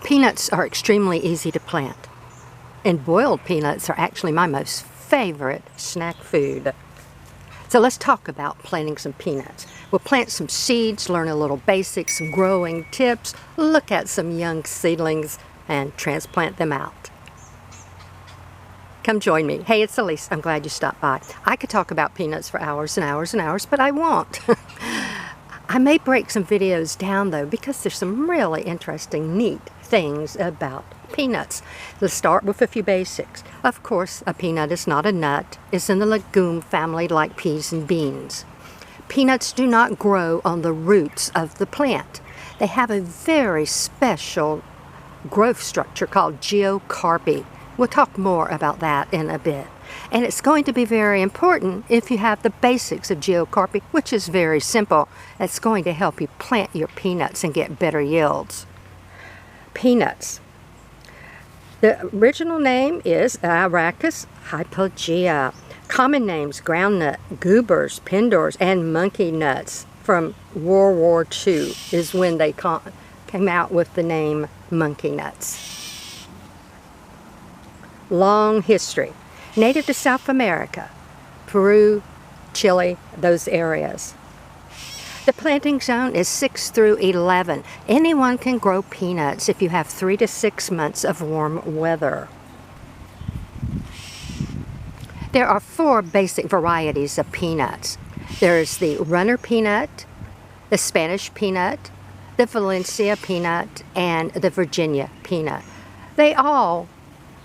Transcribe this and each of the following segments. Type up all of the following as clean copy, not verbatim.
Peanuts are extremely easy to plant, and boiled peanuts are actually my most favorite snack food. So let's talk about planting some peanuts. We'll plant some seeds, learn a little basics, some growing tips, look at some young seedlings, and transplant them out. Come join me. Hey, it's Elise. I'm glad you stopped by. I could talk about peanuts for hours and hours and hours, but I won't. I may break some videos down though, because there's some really interesting, neat things about peanuts. Let's start with a few basics. Of course, a peanut is not a nut. It's in the legume family like peas and beans. Peanuts do not grow on the roots of the plant. They have a very special growth structure called geocarpy. We'll talk more about that in a bit. And it's going to be very important if you have the basics of geocarpy, which is very simple. It's going to help you plant your peanuts and get better yields. Peanuts. The original name is Arachis hypogea. Common names: groundnut, goobers, pindors, and monkey nuts. From World War II is when they came out with the name monkey nuts. Long history. Native to South America, Peru, Chile, those areas. The planting zone is 6 through 11. Anyone can grow peanuts if you have 3 to 6 months of warm weather. There are 4 basic varieties of peanuts. There's the runner peanut, the Spanish peanut, the Valencia peanut, and the Virginia peanut. They all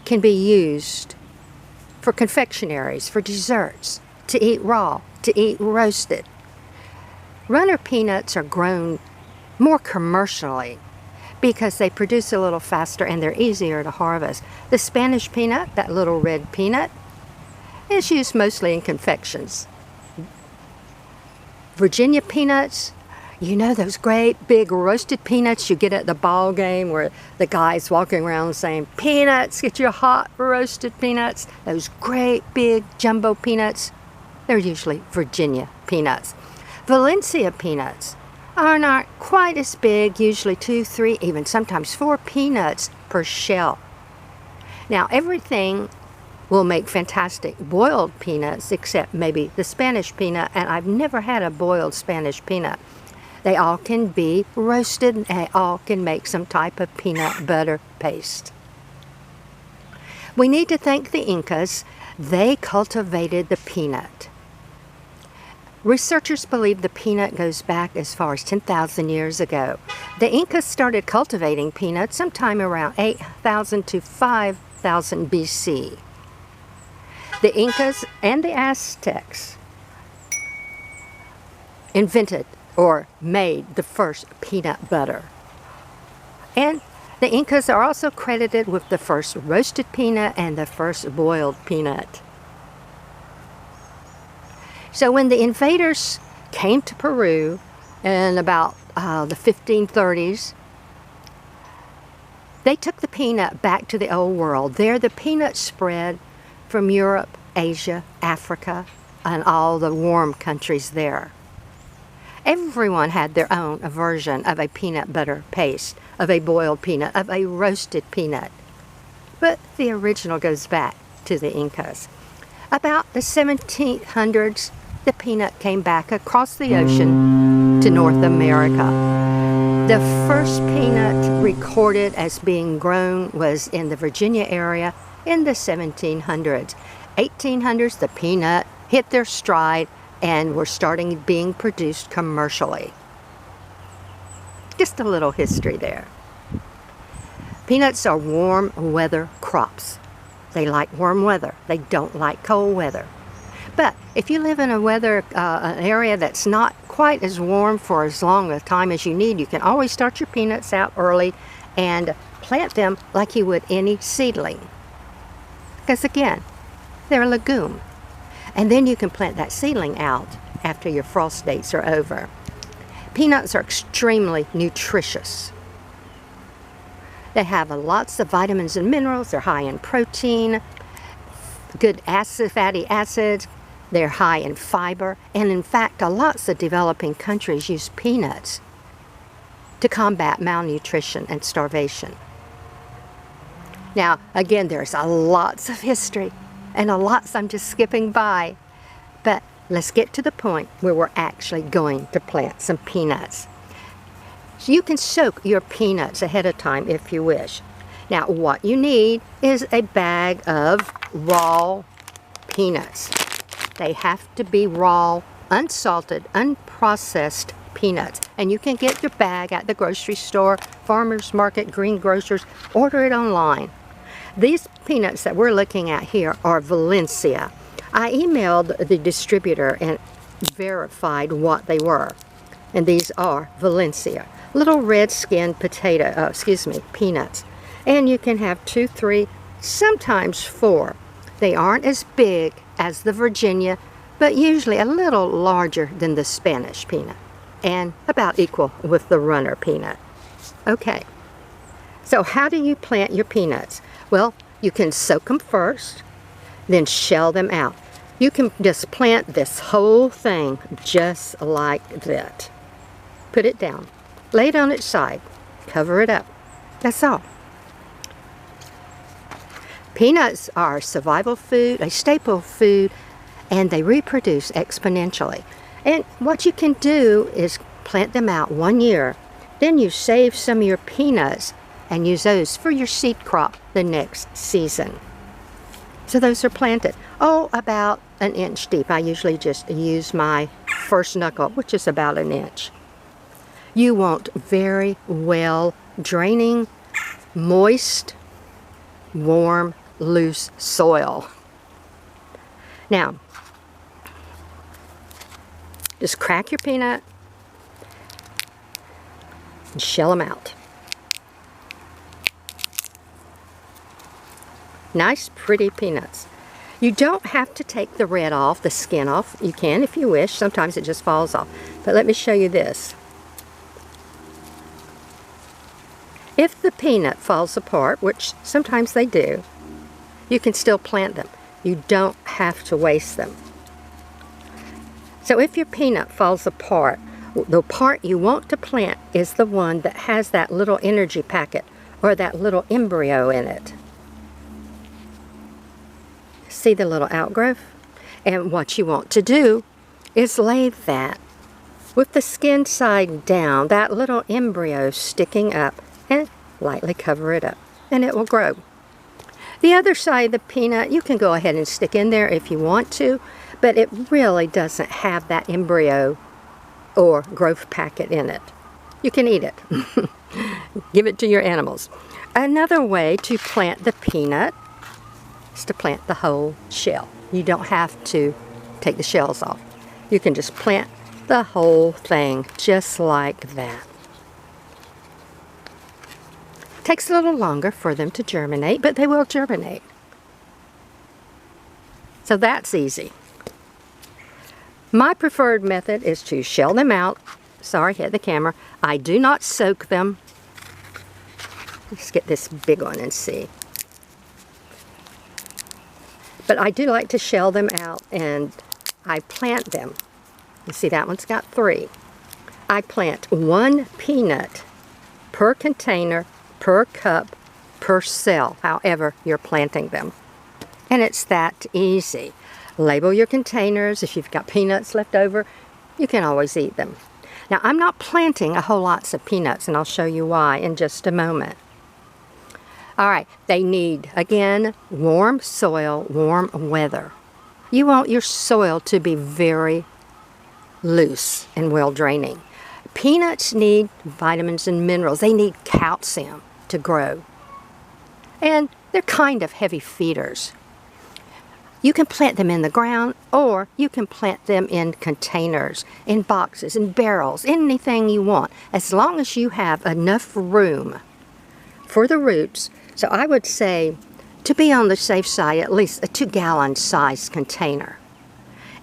can be used for confectionaries, for desserts, to eat raw, to eat roasted. Runner peanuts are grown more commercially because they produce a little faster and they're easier to harvest. The Spanish peanut, that little red peanut, is used mostly in confections. Virginia peanuts, you know those great big roasted peanuts you get at the ball game where the guy's walking around saying, "Peanuts, get your hot roasted peanuts." Those great big jumbo peanuts, they're usually Virginia peanuts. Valencia peanuts are not quite as big, usually 2, 3, even sometimes 4 peanuts per shell. Now everything will make fantastic boiled peanuts except maybe the Spanish peanut, and I've never had a boiled Spanish peanut. They all can be roasted, and they all can make some type of peanut butter paste. We need to thank the Incas. They cultivated the peanut. Researchers believe the peanut goes back as far as 10,000 years ago. The Incas started cultivating peanuts sometime around 8,000 to 5,000 BC. The Incas and the Aztecs invented or made the first peanut butter. And the Incas are also credited with the first roasted peanut and the first boiled peanut. So when the invaders came to Peru in about the 1530s, they took the peanut back to the old world. There the peanut spread from Europe, Asia, Africa, and all the warm countries there. Everyone had their own version of a peanut butter paste, of a boiled peanut, of a roasted peanut. But the original goes back to the Incas. About the 1700s, the peanut came back across the ocean to North America. The first peanut recorded as being grown was in the Virginia area in the 1700s. 1800s, the peanut hit their stride and were starting being produced commercially. Just a little history there. Peanuts are warm weather crops. They like warm weather. They don't like cold weather. But if you live in an area that's not quite as warm for as long a time as you need, you can always start your peanuts out early and plant them like you would any seedling. Because again, they're a legume. And then you can plant that seedling out after your frost dates are over. Peanuts are extremely nutritious. They have lots of vitamins and minerals. They're high in protein, good fatty acids. They're high in fiber. And in fact, lots of developing countries use peanuts to combat malnutrition and starvation. Now, again, there's a lots of history and a lots I'm just skipping by. But let's get to the point where we're actually going to plant some peanuts. So you can soak your peanuts ahead of time if you wish. Now, what you need is a bag of raw peanuts. They have to be raw, unsalted, unprocessed peanuts. And you can get your bag at the grocery store, farmer's market, greengrocers, order it online. These peanuts that we're looking at here are Valencia. I emailed the distributor and verified what they were. And these are Valencia. Little red-skinned peanuts. And you can have 2, 3, sometimes 4. They aren't as big as the Virginia, but usually a little larger than the Spanish peanut, and about equal with the runner peanut. Okay, so how do you plant your peanuts? Well, you can soak them first, then shell them out. You can just plant this whole thing just like that. Put it down, lay it on its side, cover it up. That's all. Peanuts are survival food, a staple food, and they reproduce exponentially. And what you can do is plant them out 1 year. Then you save some of your peanuts and use those for your seed crop the next season. So those are planted, about 1 inch deep. I usually just use my first knuckle, which is about 1 inch. You want very well draining, moist, warm, loose soil. Now, just crack your peanut and shell them out. Nice, pretty peanuts. You don't have to take the red off, the skin off. You can if you wish. Sometimes it just falls off. But let me show you this. If the peanut falls apart, which sometimes they do, you can still plant them. You don't have to waste them. So if your peanut falls apart, the part you want to plant is the one that has that little energy packet or that little embryo in it. See the little outgrowth? And what you want to do is lay that with the skin side down, that little embryo sticking up, and lightly cover it up, and it will grow. The other side of the peanut, you can go ahead and stick in there if you want to, but it really doesn't have that embryo or growth packet in it. You can eat it. Give it to your animals. Another way to plant the peanut is to plant the whole shell. You don't have to take the shells off. You can just plant the whole thing just like that. Takes a little longer for them to germinate, but they will germinate. So that's easy. My preferred method is to shell them out. Sorry, hit the camera. I do not soak them. Let's get this big one and see. But I do like to shell them out, and I plant them. You see that one's got 3. I plant 1 peanut per container, per cup, per cell, however you're planting them. And it's that easy. Label your containers. If you've got peanuts left over, you can always eat them. Now, I'm not planting a whole lot of peanuts, and I'll show you why in just a moment. All right, they need, again, warm soil, warm weather. You want your soil to be very loose and well draining. Peanuts need vitamins and minerals. They need calcium to grow. And they're kind of heavy feeders. You can plant them in the ground, or you can plant them in containers, in boxes, in barrels, anything you want, as long as you have enough room for the roots. So I would say, to be on the safe side, at least a 2-gallon size container.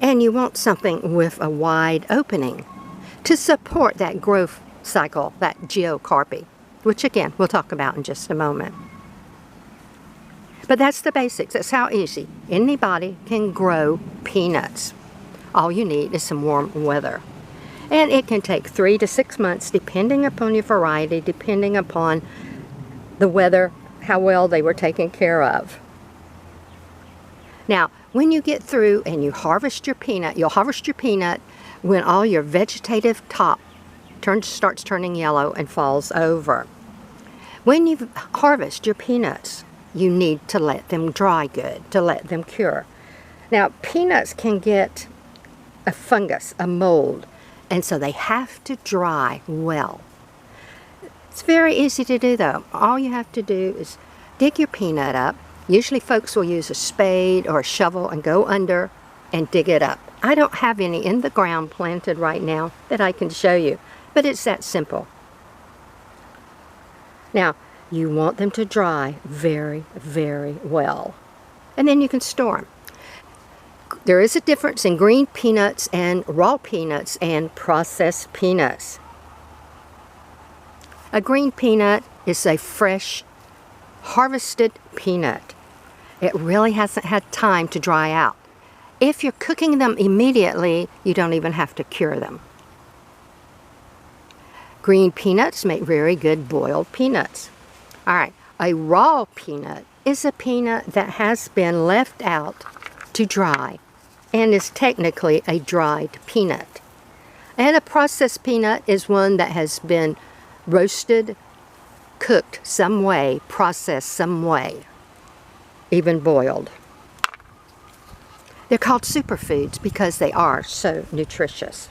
And you want something with a wide opening to support that growth cycle, that geocarpy, which again, we'll talk about in just a moment. But that's the basics. That's how easy anybody can grow peanuts. All you need is some warm weather. And it can take 3 to 6 months, depending upon your variety, depending upon the weather how well they were taken care of. Now, when you get through and you harvest your peanut, you'll harvest your peanut when all your vegetative top starts turning yellow and falls over. When you harvest your peanuts, you need to let them dry good, to let them cure. Now, peanuts can get a fungus, a mold, and so they have to dry well. It's very easy to do though. All you have to do is dig your peanut up. Usually folks will use a spade or a shovel and go under and dig it up. I don't have any in the ground planted right now that I can show you, but it's that simple. Now, you want them to dry very, very well, and then you can store them. There is a difference in green peanuts and raw peanuts and processed peanuts. A green peanut is a fresh, harvested peanut. It really hasn't had time to dry out. If you're cooking them immediately, you don't even have to cure them. Green peanuts make very good boiled peanuts. All right, a raw peanut is a peanut that has been left out to dry and is technically a dried peanut. And a processed peanut is one that has been roasted, cooked some way, processed some way, even boiled. They're called superfoods because they are so nutritious.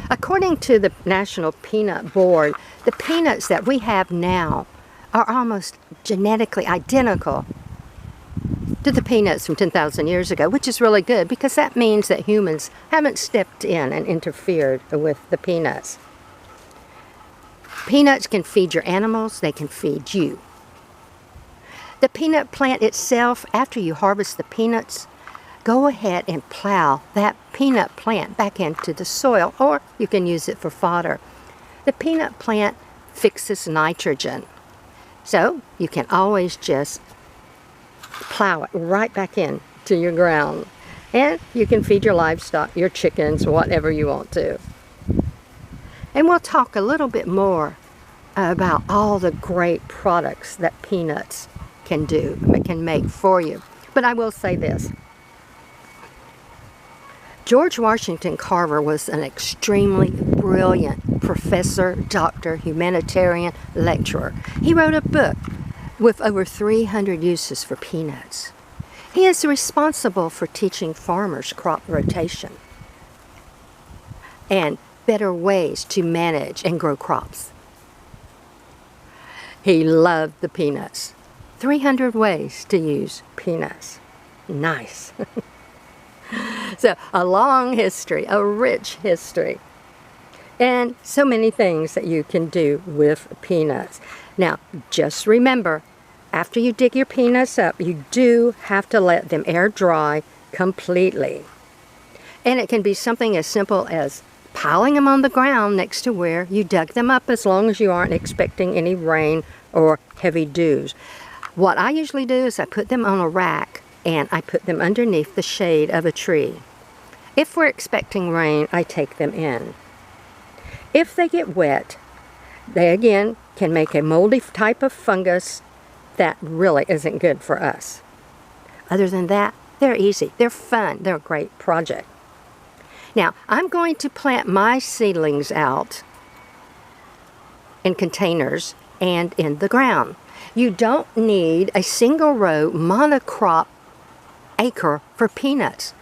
According to the National Peanut Board, the peanuts that we have now are almost genetically identical to the peanuts from 10,000 years ago, which is really good because that means that humans haven't stepped in and interfered with the peanuts. Peanuts can feed your animals, they can feed you. The peanut plant itself, after you harvest the peanuts, go ahead and plow that peanut plant back into the soil, or you can use it for fodder. The peanut plant fixes nitrogen, so you can always just plow it right back in to your ground, and you can feed your livestock, your chickens, whatever you want to. And we'll talk a little bit more about all the great products that peanuts can do, can make for you. But I will say this. George Washington Carver was an extremely brilliant professor, doctor, humanitarian, lecturer. He wrote a book with over 300 uses for peanuts. He is responsible for teaching farmers crop rotation and better ways to manage and grow crops. He loved the peanuts. 300 ways to use peanuts. Nice. So, a long history, a rich history, and so many things that you can do with peanuts. Now, just remember, after you dig your peanuts up, you do have to let them air dry completely. And it can be something as simple as piling them on the ground next to where you dug them up, as long as you aren't expecting any rain or heavy dews. What I usually do is I put them on a rack and I put them underneath the shade of a tree. If we're expecting rain, I take them in. If they get wet, they again can make a moldy type of fungus that really isn't good for us. Other than that, they're easy, they're fun, they're a great project. Now, I'm going to plant my seedlings out in containers and in the ground. You don't need a single row monocrop acre for peanuts.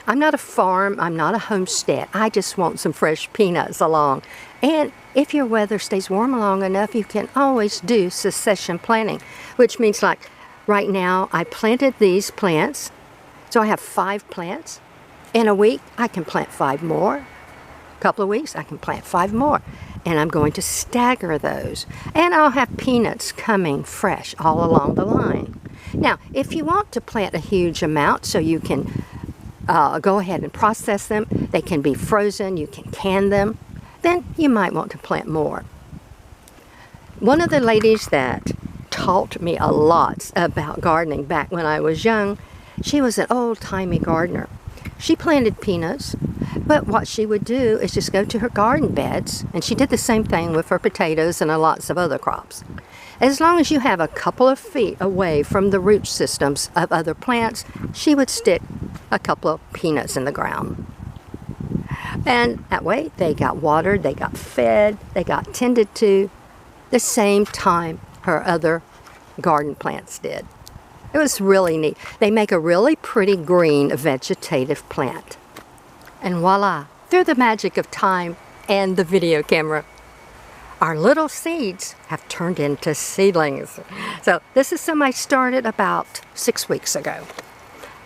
I'm not a farm, I'm not a homestead. I just want some fresh peanuts along. And if your weather stays warm long enough, you can always do succession planting, which means like right now I planted these plants, so I have 5 plants. In a week, I can plant 5 more. A couple of weeks, I can plant 5 more. And I'm going to stagger those. And I'll have peanuts coming fresh all along the line. Now, if you want to plant a huge amount so you can go ahead and process them, they can be frozen, you can can them, then you might want to plant more. One of the ladies that taught me a lot about gardening back when I was young, she was an old-timey gardener. She planted peanuts, but what she would do is just go to her garden beds, and she did the same thing with her potatoes and lots of other crops. As long as you have a couple of feet away from the root systems of other plants, she would stick a couple of peanuts in the ground. And that way they got watered, they got fed, they got tended to the same time her other garden plants did. It was really neat. They make a really pretty green vegetative plant. And voila, through the magic of time and the video camera, our little seeds have turned into seedlings. So this is some I started about 6 weeks ago.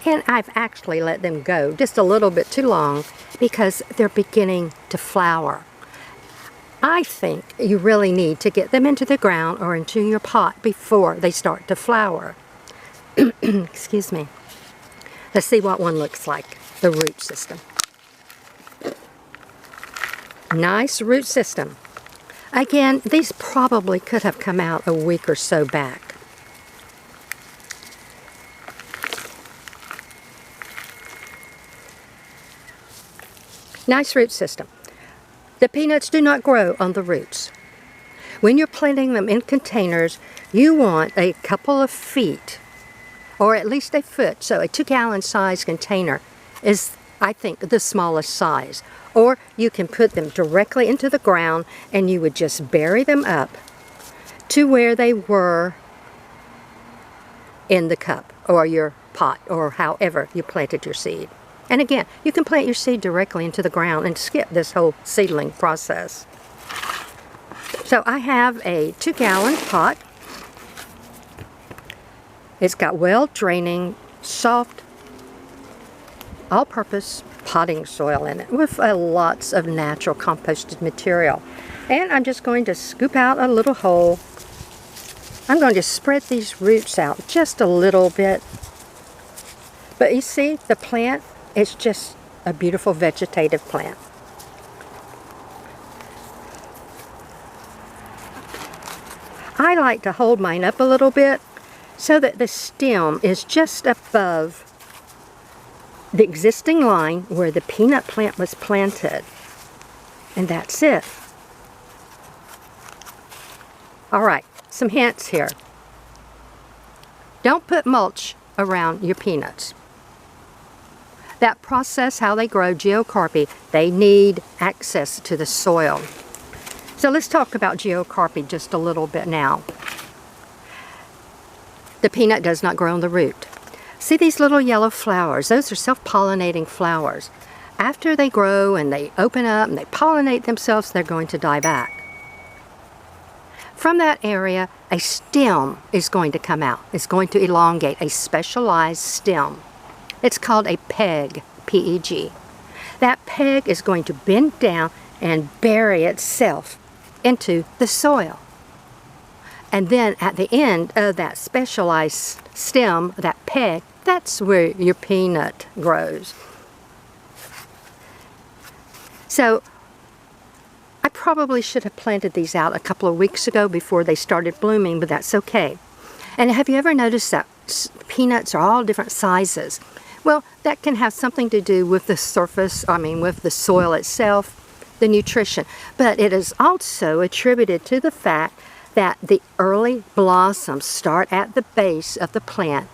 And I've actually let them go just a little bit too long because they're beginning to flower. I think you really need to get them into the ground or into your pot before they start to flower. Excuse me. Let's see what one looks like, the root system. Nice root system. Again, these probably could have come out a week or so back. Nice root system. The peanuts do not grow on the roots. When you're planting them in containers, you want a couple of feet, or at least a foot. So a 2-gallon size container is, I think, the smallest size. Or you can put them directly into the ground and you would just bury them up to where they were in the cup or your pot or however you planted your seed. And again, you can plant your seed directly into the ground and skip this whole seedling process. So I have a 2-gallon pot. It's got well-draining, soft, all-purpose potting soil in it with lots of natural composted material. And I'm just going to scoop out a little hole. I'm going to spread these roots out just a little bit. But you see, the plant is just a beautiful vegetative plant. I like to hold mine up a little bit so that the stem is just above the existing line where the peanut plant was planted. And that's it. Alright, some hints here. Don't put mulch around your peanuts. That process, how they grow, geocarpy, they need access to the soil. So let's talk about geocarpy just a little bit now. The peanut does not grow on the root. See these little yellow flowers? Those are self-pollinating flowers. After they grow and they open up and they pollinate themselves, they're going to die back. From that area, a stem is going to come out. It's going to elongate, a specialized stem. It's called a peg, P-E-G. That peg is going to bend down and bury itself into the soil. And then at the end of that specialized stem, that peg, that's where your peanut grows. So I probably should have planted these out a couple of weeks ago before they started blooming, but that's okay. And have you ever noticed that peanuts are all different sizes? Well, that can have something to do with the surface, with the soil itself, the nutrition. But it is also attributed to the fact that the early blossoms start at the base of the plant.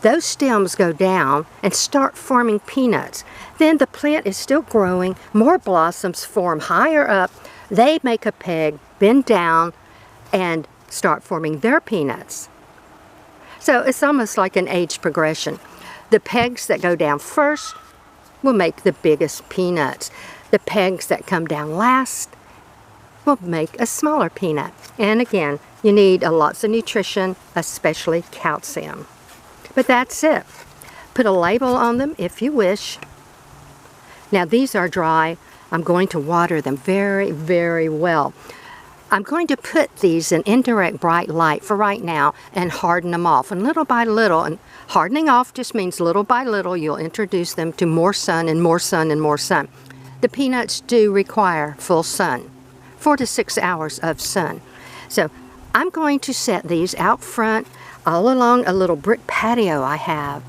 Those stems go down and start forming peanuts. Then the plant is still growing, more blossoms form higher up, they make a peg, bend down, and start forming their peanuts. So it's almost like an age progression. The pegs that go down first will make the biggest peanuts. The pegs that come down last will make a smaller peanut. And again, you need lots of nutrition, especially calcium. But that's it. Put a label on them if you wish. Now these are dry. I'm going to water them very, very well. I'm going to put these in indirect bright light for right now and harden them off. And little by little, and hardening off just means little by little you'll introduce them to more sun and more sun and more sun. The peanuts do require full sun, 4 to 6 hours of sun. So I'm going to set these out front all along a little brick patio I have.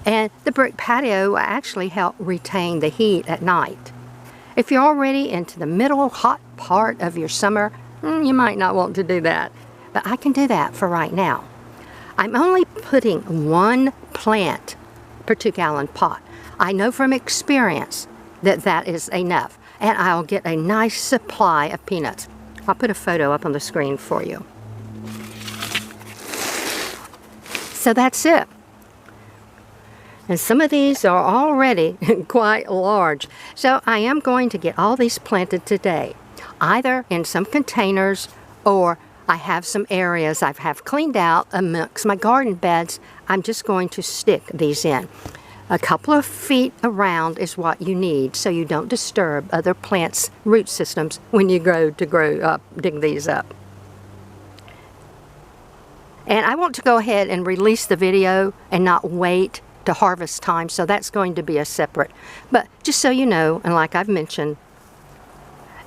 And the brick patio will actually help retain the heat at night. If you're already into the middle hot part of your summer, you might not want to do that. But I can do that for right now. I'm only putting 1 plant per 2-gallon pot. I know from experience that that is enough. And I'll get a nice supply of peanuts. I'll put a photo up on the screen for you. So that's it. And some of these are already quite large. So I am going to get all these planted today, either in some containers or I have some areas I have cleaned out amongst my garden beds. I'm just going to stick these in. A couple of feet around is what you need so you don't disturb other plants' root systems when you dig these up. And I want to go ahead and release the video and not wait to harvest time, so that's going to be a separate. But just so you know, and like I've mentioned,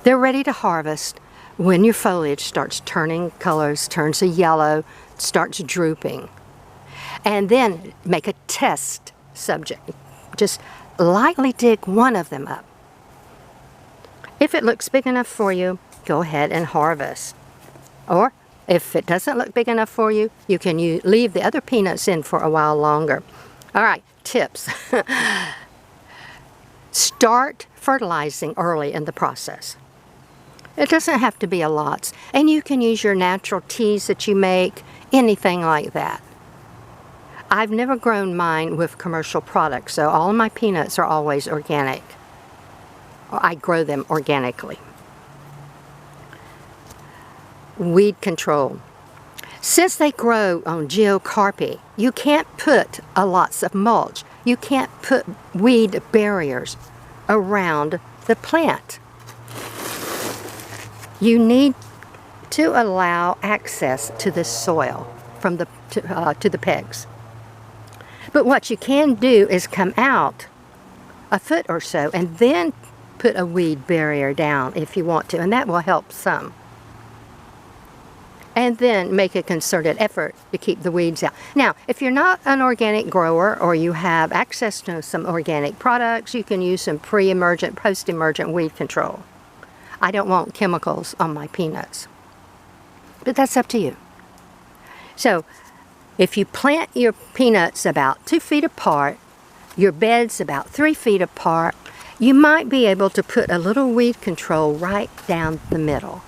they're ready to harvest when your foliage starts turning colors, turns a yellow, starts drooping. And then make a test subject. Just lightly dig one of them up. If it looks big enough for you, go ahead and harvest. Or if it doesn't look big enough for you, you can leave the other peanuts in for a while longer. All right, tips. Start fertilizing early in the process. It doesn't have to be a lot. And you can use your natural teas that you make, anything like that. I've never grown mine with commercial products, so all of my peanuts are always organic. I grow them organically. Weed control. Since they grow on geocarpy, you can't put lots of mulch. You can't put weed barriers around the plant. You need to allow access to the soil from to the pegs. But what you can do is come out a foot or so and then put a weed barrier down if you want to, and that will help some. And then make a concerted effort to keep the weeds out. Now, if you're not an organic grower or you have access to some organic products, you can use some pre-emergent, post-emergent weed control. I don't want chemicals on my peanuts. But that's up to you. So, if you plant your peanuts about 2 feet apart, your beds about 3 feet apart, you might be able to put a little weed control right down the middle.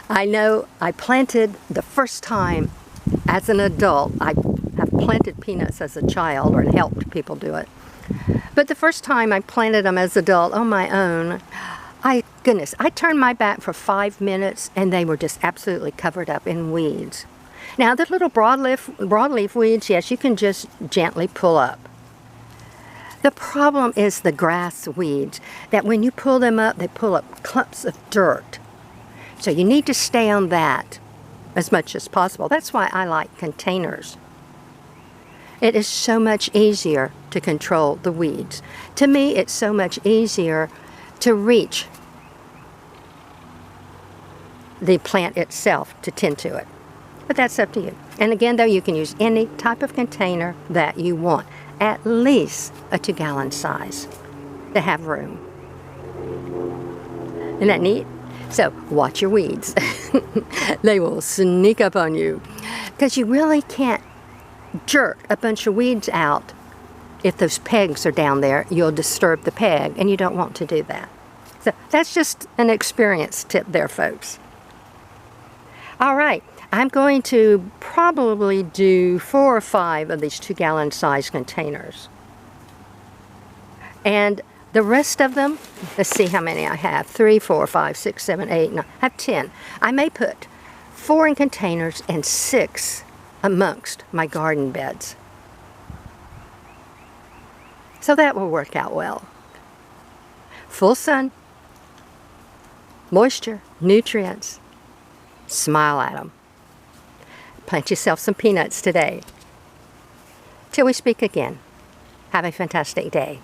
I know I planted the first time as an adult. I have planted peanuts as a child or helped people do it. But the first time I planted them as an adult on my own, I turned my back for 5 minutes and they were just absolutely covered up in weeds. Now the little broadleaf weeds, yes, you can just gently pull up. The problem is the grass weeds, that when you pull them up, they pull up clumps of dirt. So you need to stay on that as much as possible. That's why I like containers. It is so much easier to control the weeds. To me, it's so much easier to reach the plant itself to tend to it. But that's up to you. And again, though, you can use any type of container that you want. At least a 2-gallon size to have room. Isn't that neat? So watch your weeds. They will sneak up on you. Because you really can't jerk a bunch of weeds out. If those pegs are down there, you'll disturb the peg, and you don't want to do that. So that's just an experience tip there, folks. All right, I'm going to probably do 4 or 5 of these 2-gallon size containers. And the rest of them, let's see how many I have. 3, 4, 5, 6, 7, 8, 9. I have 10. I may put 4 in containers and 6 amongst my garden beds. So that will work out well. Full sun, moisture, nutrients. Smile at them. Plant yourself some peanuts today. Till we speak again, have a fantastic day.